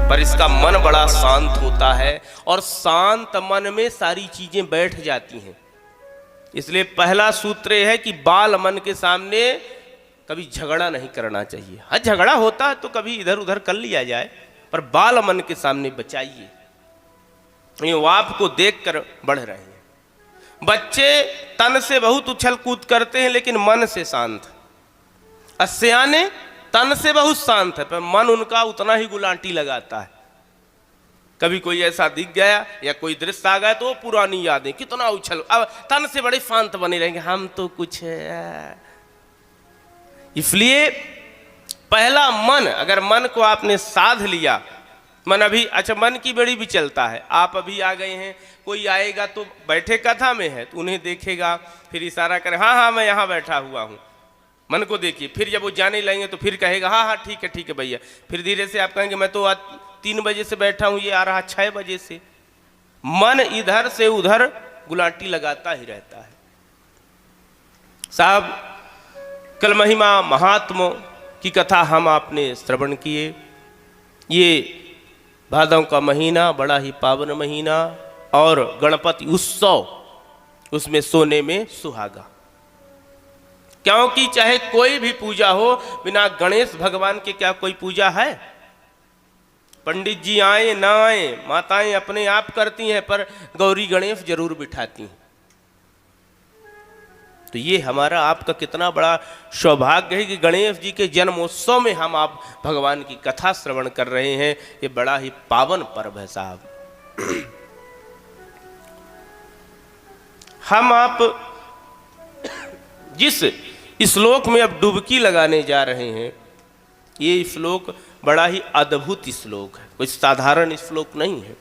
पर इसका मन बड़ा शांत होता है और शांत मन में सारी चीजें बैठ जाती हैं। इसलिए पहला सूत्र यह है कि बाल मन के सामने कभी झगड़ा नहीं करना चाहिए। हाँ, झगड़ा होता है तो कभी इधर उधर कर लिया जाए, पर बाल मन के सामने बचाइए। वो आपको देखकर बढ़ रहे हैं। बच्चे तन से बहुत उछल कूद करते हैं लेकिन मन से शांत। सियाने तन से बहुत शांत है पर मन उनका उतना ही गुलांटी लगाता है। कभी कोई ऐसा दिख गया या कोई दृश्य आ गया तो पुरानी यादें कितना उछल, अब तन से बड़े शांत बने रहेंगे, हम तो कुछ है। इसलिए पहला मन, अगर मन को आपने साध लिया, मन अभी अच्छा मन की बड़ी भी चलता है। आप अभी आ गए हैं, कोई आएगा तो बैठे कथा में है तो उन्हें देखेगा, फिर इशारा करे हाँ हाँ मैं यहाँ बैठा हुआ हूँ, मन को देखिए। फिर जब वो जाने लगेंगे तो फिर कहेगा हाँ हाँ ठीक है भैया। फिर धीरे से आप कहेंगे मैं तो आज 3 बजे से बैठा हूँ, ये आ रहा 6 बजे से। मन इधर से उधर गुलांटी लगाता ही रहता है। साहब, कल महिमा महात्मों की कथा हम आपने श्रवण किए। ये भादव का महीना बड़ा ही पावन महीना और गणपति उत्सव, उसमें सोने में सुहागा। क्योंकि चाहे कोई भी पूजा हो, बिना गणेश भगवान के क्या कोई पूजा है? पंडित जी आए ना आए, माताएं अपने आप करती हैं, पर गौरी गणेश जरूर बिठाती हैं। तो ये हमारा आपका कितना बड़ा सौभाग्य है कि गणेश जी के जन्मोत्सव में हम आप भगवान की कथा श्रवण कर रहे हैं। ये बड़ा ही पावन पर्व है साहब। हम आप जिस श्लोक में अब डुबकी लगाने जा रहे हैं, ये श्लोक बड़ा ही अद्भुत श्लोक है, कोई साधारण श्लोक नहीं है।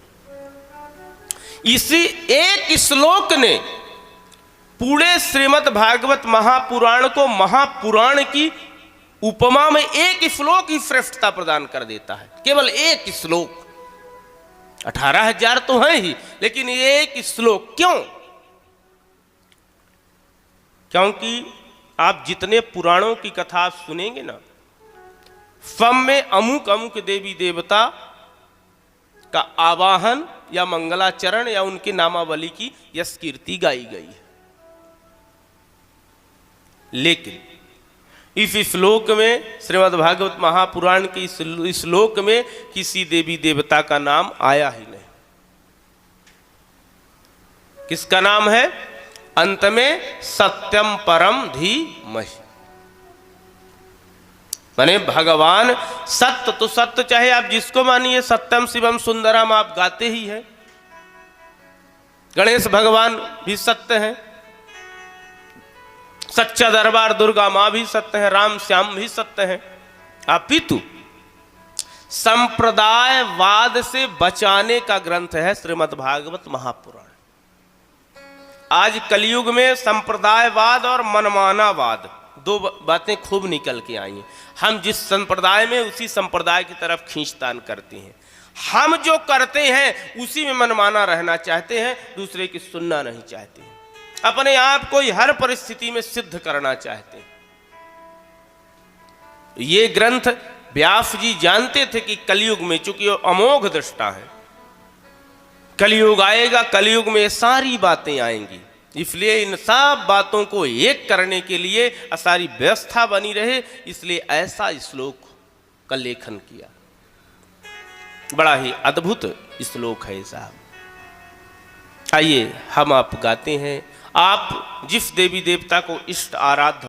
इसी एक श्लोक ने पूरे श्रीमद् भागवत महापुराण को महापुराण की उपमा में एक श्लोक ही श्रेष्ठता प्रदान कर देता है। केवल एक श्लोक, 18,000 तो है ही, लेकिन ये एक श्लोक क्यों? क्योंकि आप जितने पुराणों की कथा सुनेंगे ना, सब में अमुक अमुक देवी देवता का आवाहन या मंगलाचरण या उनके नामावली की यश कीर्ति गाई गई है। लेकिन इस श्लोक में, श्रीमद् भागवत महापुराण के इस श्लोक में किसी देवी देवता का नाम आया ही नहीं। किसका नाम है? अंत में सत्यम परम धीमहि, माने भगवान सत्य तो सत्य, चाहे आप जिसको मानिए, सत्यम शिवम सुंदरम आप गाते ही हैं। गणेश भगवान भी सत्य हैं, सच्चा दरबार दुर्गा माँ भी सत्य है, राम श्याम भी सत्य हैं। अपितु संप्रदायवाद से बचाने का ग्रंथ है श्रीमद् भागवत महापुराण। आज कलयुग में संप्रदायवाद और मनमानावाद, दो बातें खूब निकल के आई हैं। हम जिस संप्रदाय में, उसी संप्रदाय की तरफ खींचतान करते हैं। हम जो करते हैं उसी में मनमाना रहना चाहते हैं, दूसरे की सुनना नहीं चाहते हैं। अपने आप को हर परिस्थिति में सिद्ध करना चाहते हैं। ये ग्रंथ व्यास जी जानते थे कि कलयुग में, चूंकि वो अमोघ दृष्टा है, कलयुग आएगा, कलयुग में सारी बातें आएंगी। इसलिए इन सब बातों को एक करने के लिए सारी व्यवस्था बनी रहे, इसलिए ऐसा श्लोक का लेखन किया। बड़ा ही अद्भुत श्लोक है साहब। आइए हम आप गाते हैं। आप जिस देवी देवता को इष्ट आराध्य